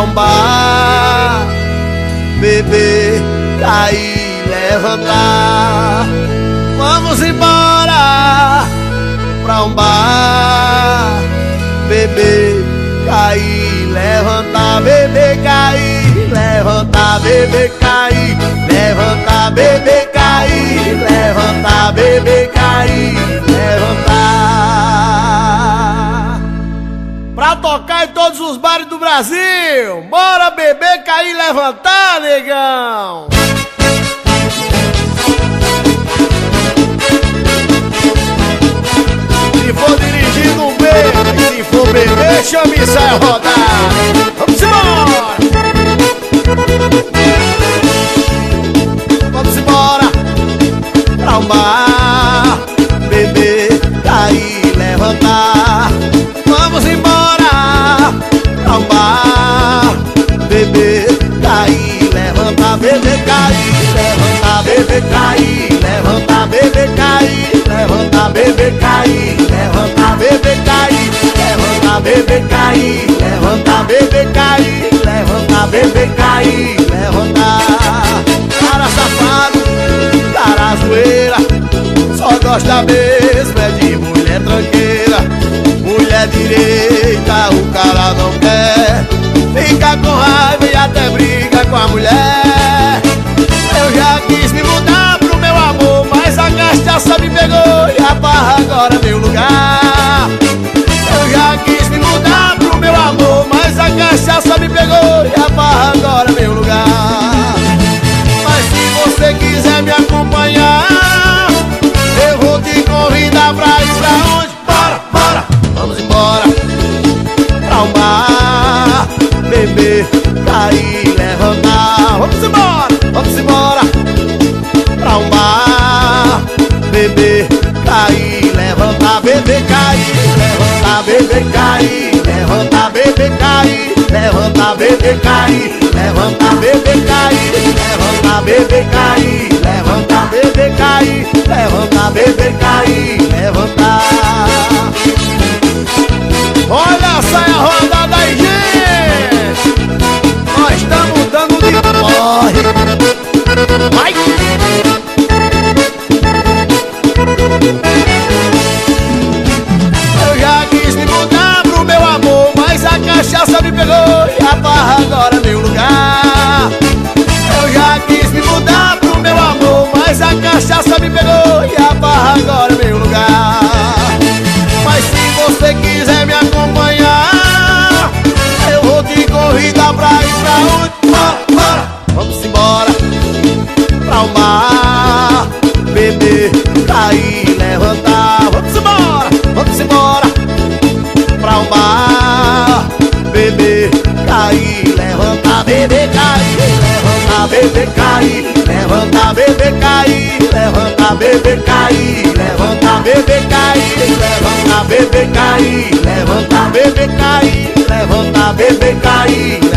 pra um bar, beber, cair, levantar. Vamos embora pra um bar, beber, cair, levantar, beber, cair, levantar, beber, cair, levantar, beber, cair, levantar, beber, cair, levantar. Pra tocar em todos os bares do Brasil, bora beber, cair, levantar, negão. Se for dirigindo um beijo, se for beber, chame e sai a rodar. Vamos embora! Vamos embora pra um bar, beber, cair, levantar. Vamos embora pra um bar, beber, cair, levantar, beber, cair, levantar, beber, cair, levantar, beber, cair, levantar, beber, cair, levantar, beber, cair, levantar, beber, cair, levantar, beber, cair, levantar, beber, cair, levantar. Cara safado, cara zoeira, só gosta mesmo é de mulher tranqueira. Mulher direita o cara não quer, fica com raiva e até briga com a mulher. Eu já quis me mudar pro meu amor, mas a cachaça me pegou e a barra agora é meu lugar. Eu já quis me mudar pro meu amor, mas a cachaça me pegou e a barra agora é meu lugar. Mas se você quiser me acompanhar, eu vou te convidar pra ir pra onde? Bora, bora! Vamos embora pra um bar, beber, cair, levantar. Vamos embora pra um bar, beber, cair, levantar, beber, cair, levantar, beber, cair, levantar, beber, cair, levantar, beber, cair, levantar, beber, cair, levantar, beber, cair, levantar, beber, cair, levantar, beber, cair, levantar. Olha, sai a rodada aí, gente! Nós estamos dando de corre! Vai! Eu já quis me mudar pro meu amor, mas a cachaça me pegou e a barra agora é meu lugar. Eu já quis me mudar pro meu amor, mas a cachaça me pegou e a barra agora é meu lugar. Mas se você quiser me acompanhar, eu vou te convidar pra ir pra onde? Bora, bora! Vamos embora pra um bar, beber, cair, levantar. Vamos embora pra um bar, beber, cair, levantar, beber, cair, levantar, beber, cair, levantar, beber, cair, levantar, beber, cair, levantar, beber, cair, levantar, beber, cair, levantar, beber, cair, levantar, beber, cair.